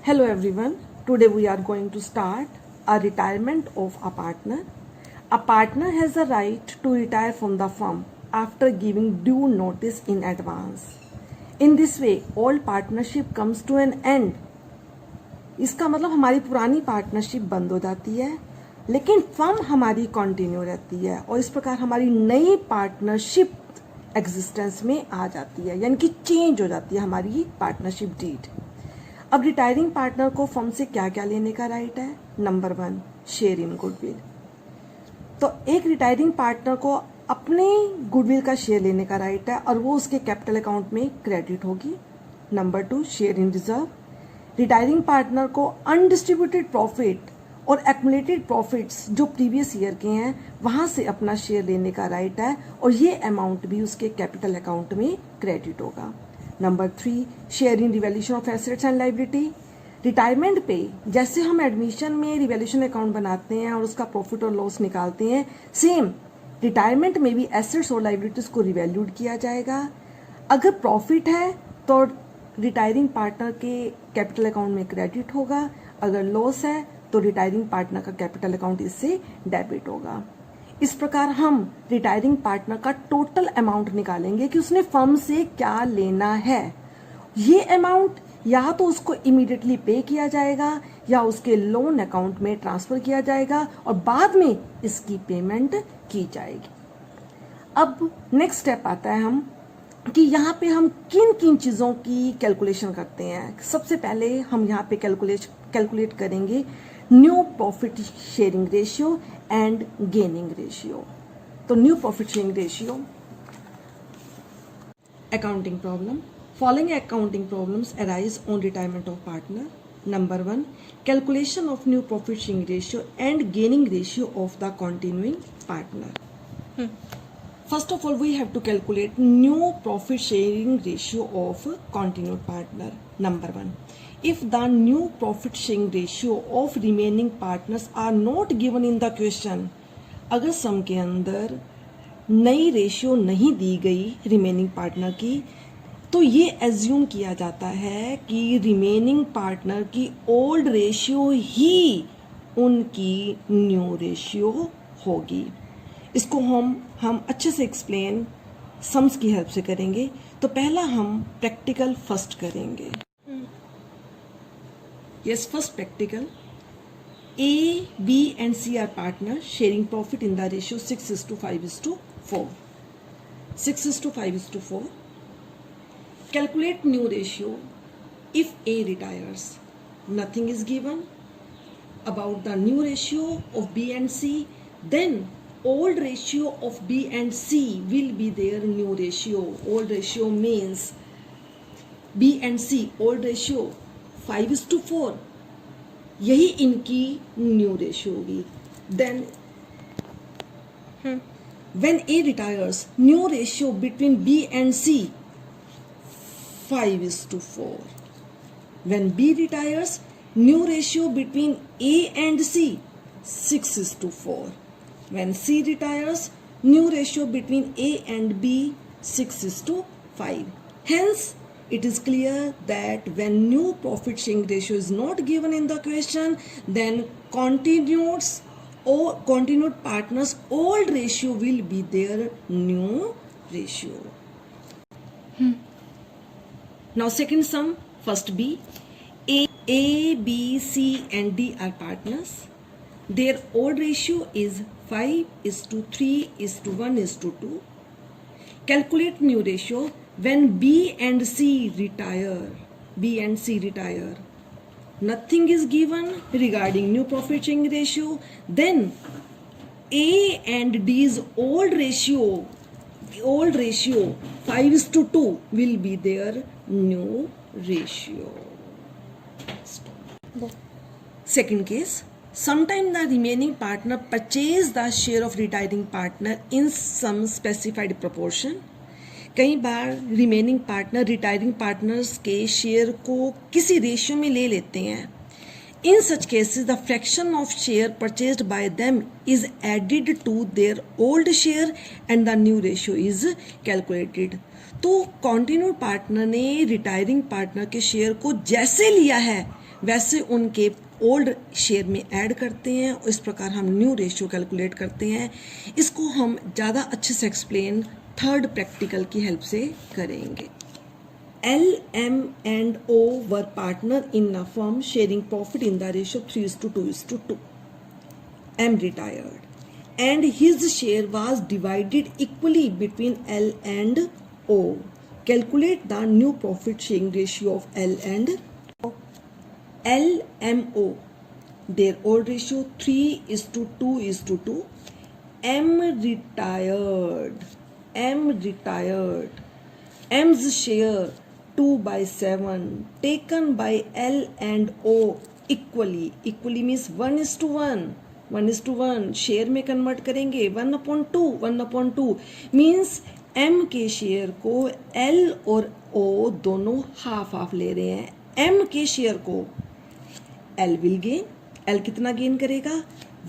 Hello everyone. Today we are going to start a retirement of a partner. A partner has a right to retire from the firm after giving due notice in advance. In this way, all partnership comes to an end. इसका मतलब हमारी पुरानी partnership बंद हो जाती है, लेकिन firm हमारी कंटिन्यू रहती है और इस प्रकार हमारी नई पार्टनरशिप एग्जिस्टेंस में आ जाती है, यानी कि चेंज हो जाती है हमारी पार्टनरशिप डीड। अब रिटायरिंग पार्टनर को फर्म से क्या क्या लेने का राइट है? Number 1, share in goodwill. तो एक रिटायरिंग पार्टनर को अपने गुडविल का शेयर लेने का राइट है और वो उसके कैपिटल अकाउंट में क्रेडिट होगी। Number 2, share in reserve. Retiring partner को अनडिस्ट्रीब्यूटेड प्रॉफिट और एक्मुलेटेड प्रॉफिट्स जो प्रीवियस ईयर के हैं वहां से अपना शेयर लेने का राइट है और ये अमाउंट भी उसके कैपिटल अकाउंट में क्रेडिट होगा। Number 3, share in revaluation of assets and liability. Retirement पे जैसे हम एडमिशन में रिवैल्यूएशन अकाउंट बनाते हैं और उसका प्रॉफिट और लॉस निकालते हैं, सेम रिटायरमेंट में भी एसेट्स और लायबिलिटीज को रिवैल्यूड किया जाएगा। अगर प्रॉफिट है तो रिटायरिंग पार्टनर के कैपिटल अकाउंट में क्रेडिट होगा, अगर लॉस है तो रिटायरिंग पार्टनर का कैपिटल अकाउंट इससे डेबिट होगा। इस प्रकार हम रिटायरिंग पार्टनर का टोटल अमाउंट निकालेंगे कि उसने फर्म से क्या लेना है। ये अमाउंट या तो उसको इमीडिएटली पे किया जाएगा या उसके लोन अकाउंट में ट्रांसफर किया जाएगा और बाद में इसकी पेमेंट की जाएगी। अब नेक्स्ट स्टेप आता है हम कि यहाँ पे हम किन किन चीज़ों की कैलकुलेशन करते हैं। सबसे पहले हम यहाँ पे कैलकुलेट करेंगे new profit sharing ratio and gaining ratio. तो new profit sharing ratio, accounting problem. Following accounting problems arise on retirement of partner. Number 1, calculation of new profit sharing ratio and gaining ratio of the continuing partner. First of all, we have to calculate new profit sharing ratio of continued partner. Number 1, if the new profit sharing ratio of remaining partners are not given in the question, अगर सम के अंदर नई ratio नहीं दी गई remaining partner की, तो ये assume किया जाता है कि रिमेनिंग पार्टनर की ओल्ड रेशियो ही उनकी न्यू रेशियो होगी। इसको हम अच्छे से एक्सप्लेन सम्स की हेल्प से करेंगे। तो पहला हम प्रैक्टिकल फर्स्ट करेंगे। Yes, first practical. A, B and C are partners sharing profit in the ratio 6:5:4. 6:5:4. Calculate new ratio if A retires. Nothing is given about the new ratio of B and C. Then old ratio of B and C will be their new ratio. Old ratio means B and C old ratio 5:4. यही इनकी new ratio होगी। Then when A retires, new ratio between B and C 5:4. When B retires, new ratio between A and C 6:4. When C retires, new ratio between A and B 6:5. Hence, it is clear that when new profit sharing ratio is not given in the question, then continued partners old ratio will be their new ratio. Now second sum, first B. A, B, C and D are partners. Their old ratio is 5:3:1:2. Calculate new ratio when B and C retire. Nothing is given regarding new profit sharing ratio. Then A and D's old ratio 5:2 will be their new ratio. Second case, sometime the remaining partner purchase the share of retiring partner in some specified proportion. कई बार remaining partner retiring partners के share को किसी ratio में ले लेते हैं। In such cases the fraction of share purchased by them is added to their old share and the new ratio is calculated. तो कॉन्टिन्यूड पार्टनर ने रिटायरिंग पार्टनर के शेयर को जैसे लिया है वैसे उनके ओल्ड शेयर में ऐड करते हैं और इस प्रकार हम न्यू रेशियो कैलकुलेट करते हैं। इसको हम ज़्यादा अच्छे से एक्सप्लेन थर्ड प्रैक्टिकल की हेल्प से करेंगे। L, M and O were partner in a firm sharing profit in the ratio 3:2:2. M retired and his share was divided equally between L and O. Calculate the new profit sharing ratio of L and O. L, M, O. Their old ratio 3:2:2. M retired. M's share 2/7 taken by L and O equally means 1:1 share में convert करेंगे 1/2 means M के share को L और O दोनों half ले रहे हैं। M के शेयर को L विल गेन, L कितना गेन करेगा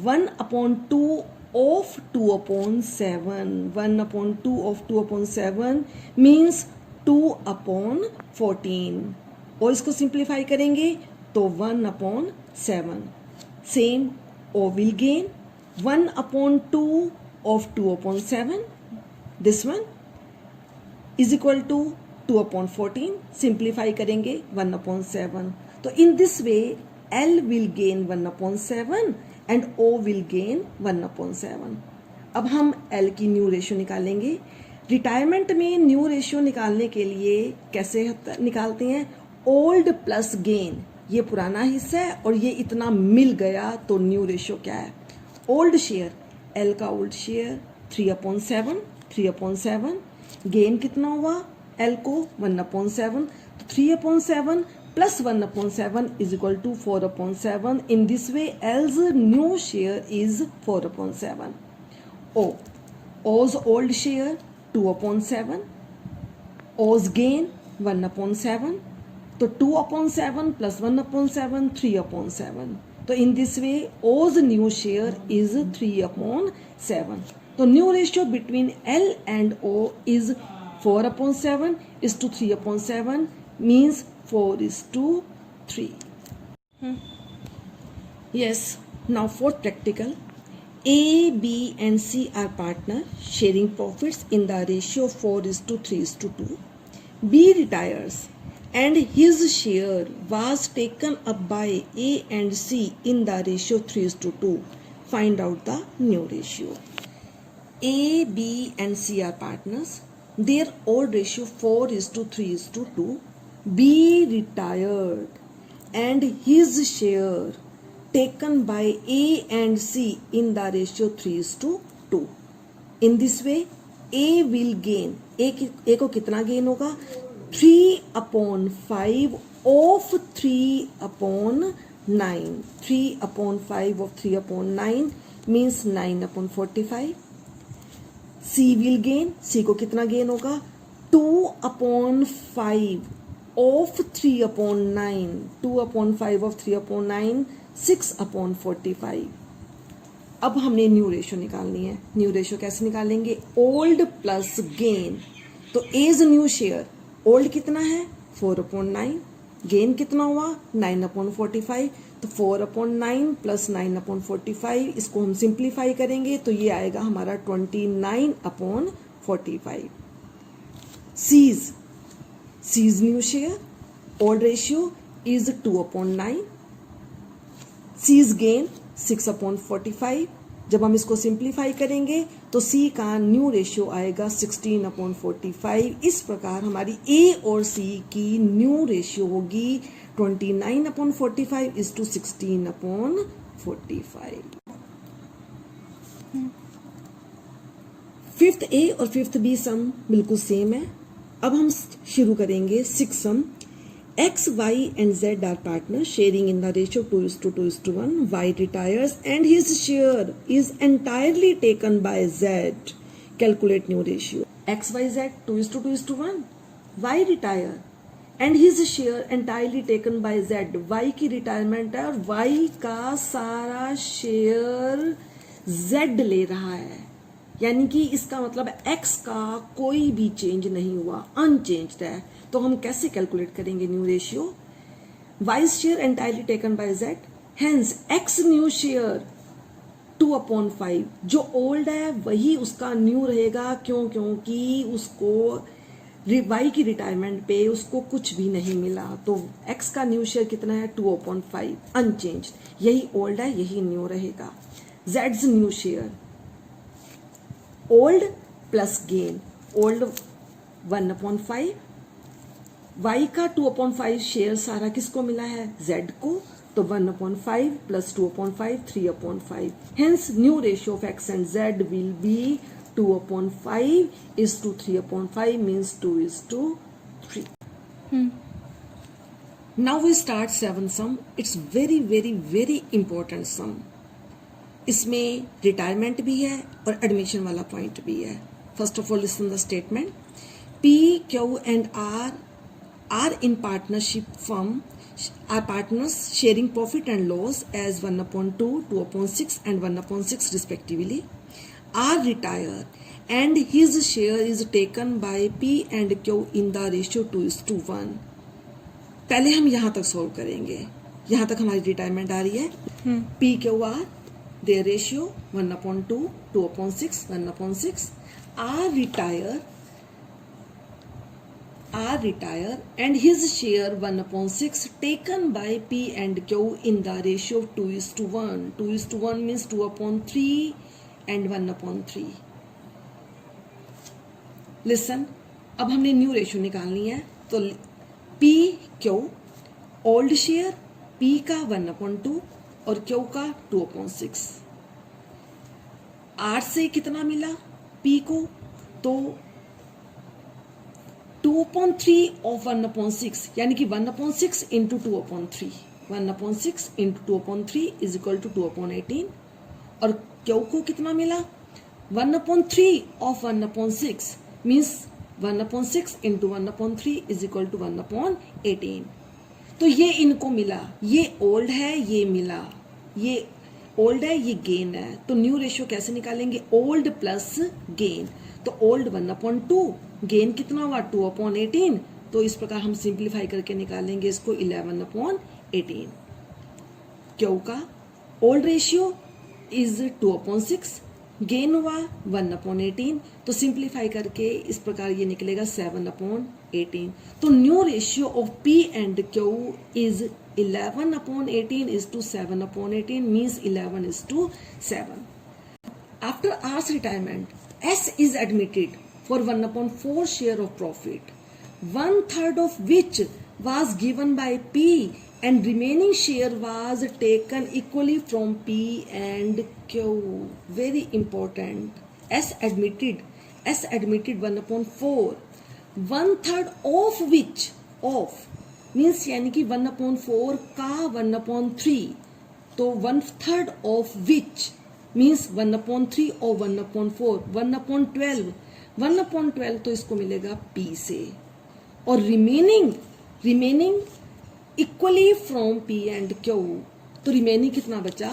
1/2 of 2/7 1/2 of 2/7 means 2/14 और इसको सिंप्लीफाई करेंगे तो 1/7 same O will gain 1/2 of 2/7 this one is equal to 2/14 simplify करेंगे 1/7 तो इन this way L will gain 1/7 and O will gain 1/7। अब हम L की न्यू रेशियो निकालेंगे। रिटायरमेंट में न्यू रेशियो निकालने के लिए कैसे निकालते हैं, ओल्ड प्लस गेन, ये पुराना हिस्सा है और ये इतना मिल गया तो न्यू रेशियो क्या है, ओल्ड शेयर, L का ओल्ड शेयर 3/7 गेन कितना हुआ L को 1/7 तो 3/7 plus 1/7 is equal to 4/7. In this way, L's new share is 4/7. O's old share 2/7. O's gain 1/7. तो 2/7 plus 1/7 3/7. तो in this way, O's new share is 3/7. तो new ratio between L and O is 4/7 is to 3/7 means 4:3. Yes, now fourth practical. A, B and C are partner sharing profits in the ratio 4:3:2. B retires and his share was taken up by A and C in the ratio 3:2. Find out the new ratio. A, B and C are partners. Their old ratio 4:3:2. B retired and his share taken by A and C in the ratio 3:2. In this way, A will gain, A को कितना gain होगा 3/5 of 3/9, 3/5 of 3/9 means 9/45. C will gain, C को कितना gain होगा 2/5 of 3/9, 2/5 of 3/9 6/45। अब हमने new ratio निकालनी है। न्यू रेशियो कैसे निकालेंगे, ओल्ड प्लस गेन, तो एज न्यू शेयर, ओल्ड कितना है 4/9, गेन कितना हुआ 9/45, तो 4/9 प्लस 9/45 इसको हम सिंप्लीफाई करेंगे तो ये आएगा हमारा 29/45। C's new share, old ratio is 2/9, C's gain 6/45। जब हम इसको सिंप्लीफाई करेंगे तो C का न्यू रेशियो आएगा 16/45। इस प्रकार हमारी A और C की न्यू रेशियो होगी 29/45 is to 16/45। फिफ्थ A और फिफ्थ B सम बिल्कुल सेम है। अब हम शुरू करेंगे six some. X, Y and Z are partners sharing in the ratio 2:2:1. Y retires and his share is entirely taken by Z. Calculate new ratio. X, Y, Z 2:2:1. Y retire and his share entirely taken by Z. Y की retirement है और Y का सारा share Z ले रहा है, यानी कि इसका मतलब X का कोई भी चेंज नहीं हुआ, अनचेंज्ड है। तो हम कैसे कैलकुलेट करेंगे new ratio, Y's share entirely taken by Z. Hence X new share 2/5. जो ओल्ड है वही उसका न्यू रहेगा, क्योंकि उसको Y की रिटायरमेंट पे उसको कुछ भी नहीं मिला, तो X का न्यू शेयर कितना है 2/5 अनचेंज. यही ओल्ड है यही न्यू रहेगा. Z's new share old plus gain. Old 1/5, Y का 2/5 शेयर सारा किसको मिला है Z को, तो 1/5 plus 2/5 3/5. Hence new ratio of X and Z will be 2/5 is to 3/5 means 2:3. Now we start 7th sum. It's very very very important sum. इसमें retirement भी है और एडमिशन वाला पॉइंट भी है. First of all listen the statement. P, Q and R are in partnership firm, are partners sharing profit and loss as 1/2, 2/6 and 1/6 respectively. R retire and his share is taken by P and Q in the ratio 2:1. पहले हम यहाँ तक solve करेंगे. यहाँ तक हमारी retirement आ रही है. P, Q, R their ratio 1/2, 2/6, 1/6. R retire and his share 1/6 taken by P and Q in the ratio of 2:1. 2:1 means 2/3 and 1/3. Listen, अब हमने न्यू रेशियो निकालनी है. तो P Q old share P का 1/2 और Q का 2/6. R से कितना मिला P को, तो 2/3 of 1/6 यानी कि 1/6 into 2/3. 1/6 into 2/3 is equal to 2/18. और Q को कितना मिला 1/3 of 1/6 means 1/6 into 1/3 is equal to 1/18. तो ये इनको मिला. ये ओल्ड है ये मिला. ये ओल्ड है ये गेन है. तो न्यू रेशियो कैसे निकालेंगे, ओल्ड प्लस गेन. तो ओल्ड 1/2, गेन कितना हुआ 2/18. तो इस प्रकार हम सिंप्लीफाई करके निकालेंगे इसको 11/18. क्यू का ओल्ड रेशियो इज 2/6, गेन हुआ 1/18. तो सिंप्लीफाई करके इस प्रकार ये निकलेगा 7/18. तो new ratio of P and Q is 11/18 is to 7/18 means 11 is to 7. After R's retirement, S is admitted for 1/4 share of profit, 1/3 of which was given by P and remaining share was taken equally from P and Q. Very important. S admitted 1/4, 1/3 of which of means यानी कि 1/4 का 1/3. तो 1/3 of which means 1/3 और 1/4 1/12. 1/12 तो इसको मिलेगा P से. और remaining equally from P and Q. तो रिमेनिंग कितना बचा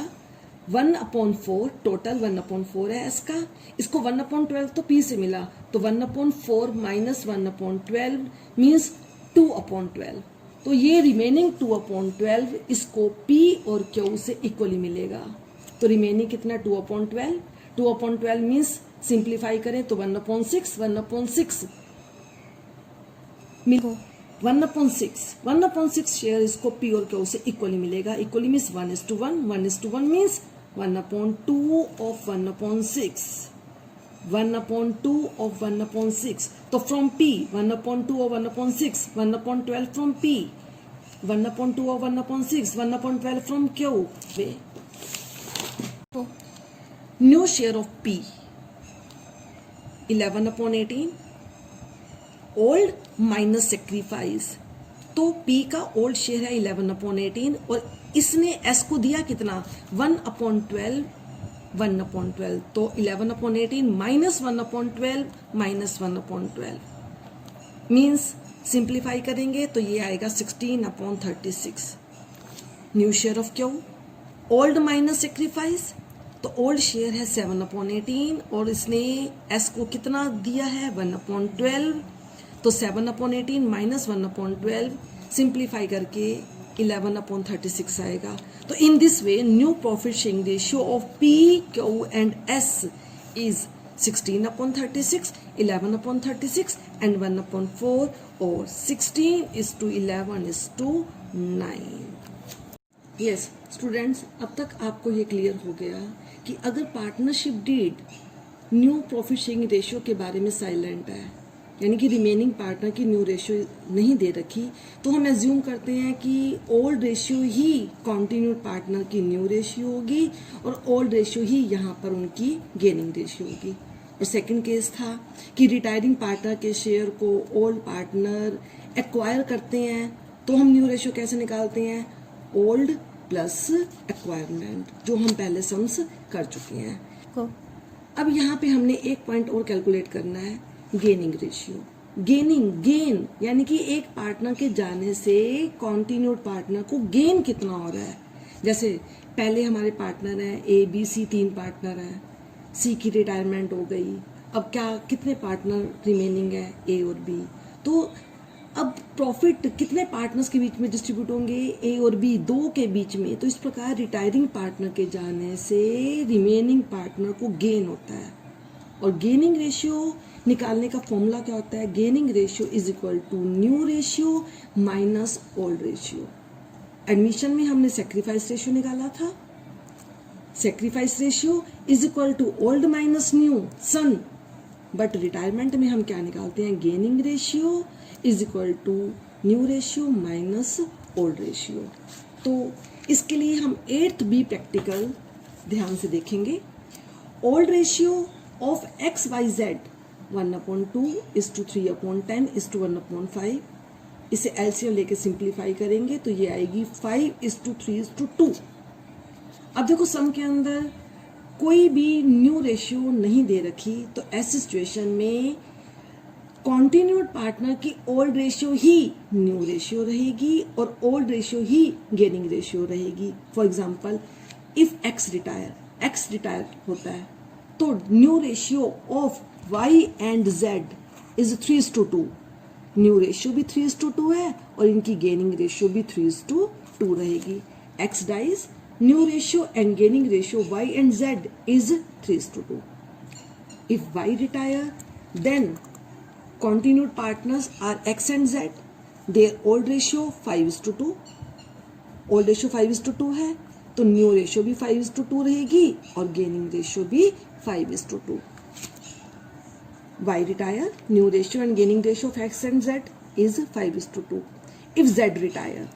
1/4. टोटल 1/4 है इसका. इसको 1/12 तो P से मिला. तो 1/4 माइनस 1/12 मीन्स 2/12. तो ये रिमेनिंग 2/12 इसको P और Q से इक्वली मिलेगा. तो रिमेनिंग कितना 2/12. 2/12 मीन्स सिंप्लीफाई करें तो 1/6 शेयर इसको P और Q से इक्वली मिलेगा. Equally means 1:1. 1:1 means 1/2 of 1/6. 1/2 of 1/6. तो from P 1/2 of 1/6, 1/12 from P, 1/2 of 1/6, 1/12 from Q. New share of P 11/18. Old minus sacrifice. तो P का ओल्ड शेयर है 11/18 और इसने S को दिया कितना 1/12. 1/12 तो 11/18 माइनस 1/12 माइनस 1/12 मीन्स सिंप्लीफाई करेंगे तो ये आएगा 16/36. New share of Q old minus sacrifice. तो ओल्ड शेयर है 7/18 और इसने S को कितना दिया है 1/12. तो 7/18 माइनस 1/12 सिंप्लीफाई करके 11/36 आएगा। तो इन this way new profit sharing ratio of P, Q and S is 16/36, 11/36 and 1/4 और 16:11:9। यस स्टूडेंट्स, अब तक आपको ये क्लियर हो गया कि अगर partnership deed new profit sharing ratio के बारे में साइलेंट है, यानी कि रिमेनिंग पार्टनर की न्यू रेशियो नहीं दे रखी, तो हम एज्यूम करते हैं कि ओल्ड रेशियो ही कॉन्टिन्यूड पार्टनर की न्यू रेशियो होगी और ओल्ड रेशियो ही यहाँ पर उनकी गेनिंग रेशियो होगी। और सेकंड केस था कि रिटायरिंग पार्टनर के शेयर को ओल्ड पार्टनर एक्वायर करते हैं, तो हम न्यू रेशियो कैसे निकालते हैं? ओल्ड प्लस एक्वायरमेंट, जो हम पहले सम्स कर चुके हैं। अब यहाँ पे हमने एक पॉइंट और कैलकुलेट करना है, गेनिंग रेशियो। गेन यानी कि एक पार्टनर के जाने से कॉन्टिन्यूड पार्टनर को गेन कितना हो रहा है। जैसे पहले हमारे पार्टनर हैं ABC, 3 पार्टनर हैं, C की रिटायरमेंट हो गई, अब क्या कितने पार्टनर रिमेनिंग है? A और B। तो अब प्रॉफिट कितने पार्टनर्स के बीच में डिस्ट्रीब्यूट होंगे? A और B, 2 के बीच में। तो इस प्रकार रिटायरिंग पार्टनर के जाने से रिमेनिंग पार्टनर को गेन होता है। और गेनिंग रेशियो निकालने का फॉर्मूला क्या होता है? Gaining ratio is equal to new ratio minus old ratio. Admission में हमने सेक्रीफाइस रेशियो निकाला था, sacrifice ratio is equal to old minus new सन। बट रिटायरमेंट में हम क्या निकालते हैं? Gaining ratio is equal to new ratio minus old ratio. तो इसके लिए हम 8th B प्रैक्टिकल ध्यान से देखेंगे। Old ratio of XYZ 1/2:3/10:1/5। इसे एलसीएम लेके सिंप्लीफाई करेंगे तो ये आएगी 5:3:2। अब देखो सम के अंदर कोई भी न्यू रेशियो नहीं दे रखी, तो ऐसी सिचुएशन में कॉन्टिन्यूड पार्टनर की ओल्ड रेशियो ही न्यू रेशियो रहेगी और ओल्ड रेशियो ही गेनिंग रेशियो रहेगी। For example if X retire होता है, तो new ratio of Y and Z is 3:2। New ratio भी 3:2 है और इनकी गेनिंग रेशियो भी 3:2 रहेगी। X dies, new ratio and gaining ratio Y and Z is 3:2. If Y retire, then continued partners are X and Z. Their old ratio 5:2. Old ratio 5:2 है, तो new ratio भी 5:2 रहेगी और गेनिंग रेशियो भी 5:2. Y retire, new ratio and gaining ratio of X and Z is 5:2. If Z retire,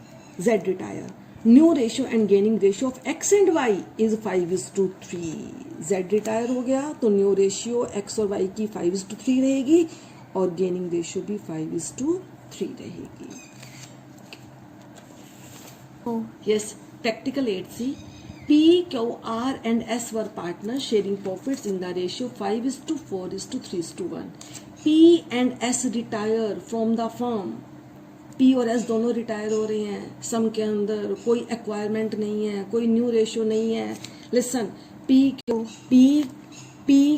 new ratio and gaining ratio of X and Y is 5:3. Z retire हो गया तो new ratio X और Y की 5:3 रहेगी और gaining ratio भी 5:3 रहेगी। Yes, practical 8C. P, Q, R and S were partners sharing profits in the ratio 5:4:3:1. P and S retire from the firm. P और S दोनों रिटायर हो रहे हैं। सम के अंदर कोई एक्वायरमेंट नहीं है, कोई न्यू रेशियो नहीं है। Listen, P,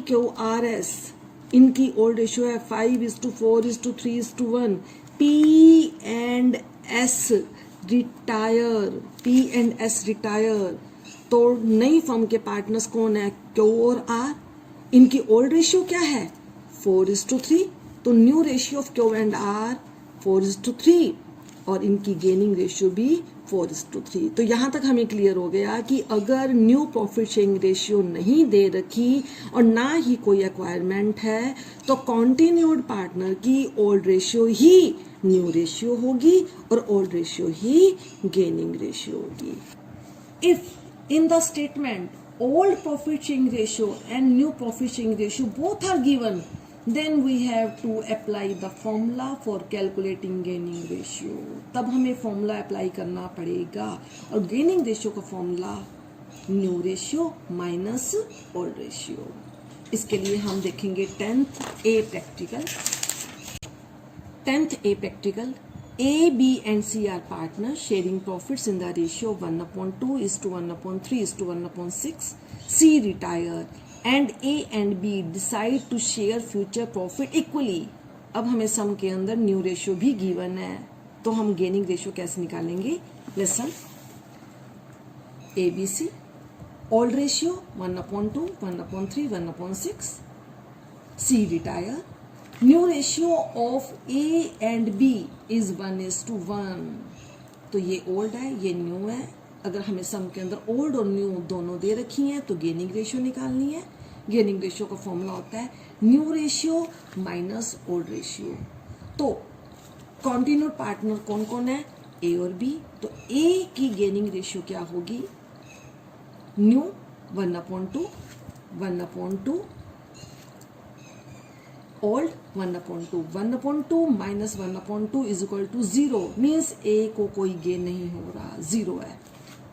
Q, R, S इनकी ओल्ड रेशियो है 5:4:3:1. P and S रिटायर, तो नई फर्म के पार्टनर्स कौन है? Q और R। इनकी ओल्ड रेशियो क्या है? 4:3। तो new ratio of Q and R 4:3 और इनकी गेनिंग रेशियो भी 4:3। तो यहाँ तक हमें क्लियर हो गया कि अगर न्यू प्रॉफिट शेयरिंग रेशियो नहीं दे रखी और ना ही कोई एक्वायरमेंट है, तो कॉन्टिन्यूड पार्टनर की ओल्ड रेशियो ही न्यू रेशियो होगी और ओल्ड रेशियो ही गेनिंग रेशियो होगी। If in the statement old profit sharing ratio and new profit sharing ratio both are given, then we have to apply the formula for calculating gaining ratio. तब हमें formula apply करना पड़ेगा और gaining ratio का formula new ratio minus old ratio. इसके लिए हम देखेंगे 10th A practical. A, B and C are partners sharing profits in the ratio of 1/2:1/3:1/6. C retire and A and B decide to share future profit equally. अब हमें सम के अंदर new ratio भी given है तो हम गेनिंग रेशियो कैसे निकालेंगे? Listen, ABC, old ratio 1/2, 1/3, 1/6, C retire. New ratio of A and B is 1:1. तो ये ओल्ड है, ये न्यू है. अगर हमें सम के अंदर ओल्ड और न्यू दोनों दे रखी हैं तो गेनिंग रेशियो निकालनी है. गेनिंग रेशियो का फॉर्मूला होता है new ratio minus old ratio. तो कॉन्टिन्यूड पार्टनर कौन कौन है? A और B. तो A की गेनिंग रेशियो क्या होगी? New 1/2, 1/2, old 1/2. 1/2 minus 1/2 is equal to 0. Means A को कोई गेन नहीं हो रहा, 0 है.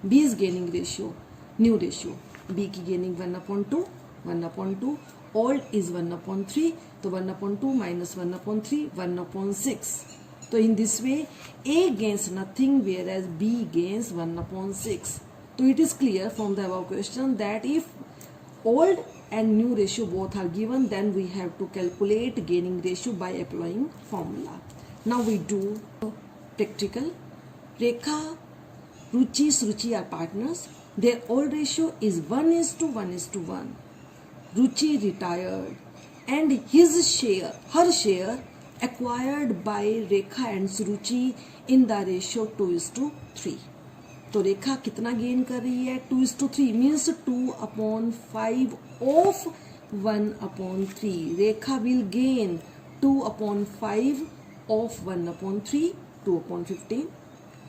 B is gaining ratio, new ratio. B की गेनिंग 1/2, 1/2. Old is 1/3. तो 1/2 माइनस 1/3, 1/6. तो इन this way A gains nothing whereas B gains 1/6. So it is clear from the above question that if old and new ratio both are given, then we have to calculate gaining ratio by applying formula. Now we do practical. Rekha, Ruchi, Sruchi are partners. Their old ratio is 1:1:1. Ruchi retired and his share, her share acquired by Rekha and Suruchi in the ratio 2:3. तो रेखा कितना gain कर रही है? 2:3 means 2/5 of 1/3. Rekha will gain 2/5 of 1/3, 2/15.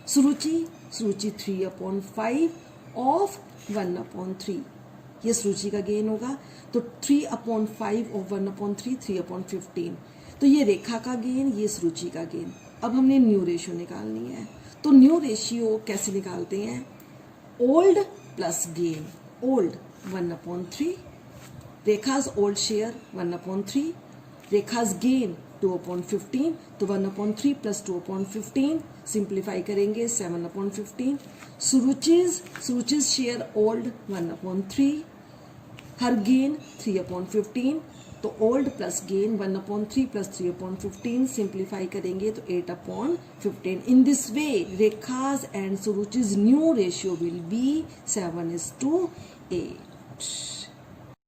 Suruchi 3/5 of 1/3. ये सुरुचि का gain होगा. तो 3/5 of 1/3, 3/15. तो ये रेखा का गेन, ये सुरुचि का गेन. अब हमने न्यू रेशियो निकालनी है. तो न्यू रेशियो कैसे निकालते हैं? Old plus gain. Old 1/3, Rekha's old share 1/3, Rekha's gain 2/15. तो 1/3 प्लस 2/15 सिंप्लीफाई करेंगे 7/15. Suruchi's share old 1/3, her gain 3/15. तो old plus gain 1/3 plus 3/15 simplify करेंगे तो 8/15. In this way Rekha's and Suruchi's new ratio will be 7:8.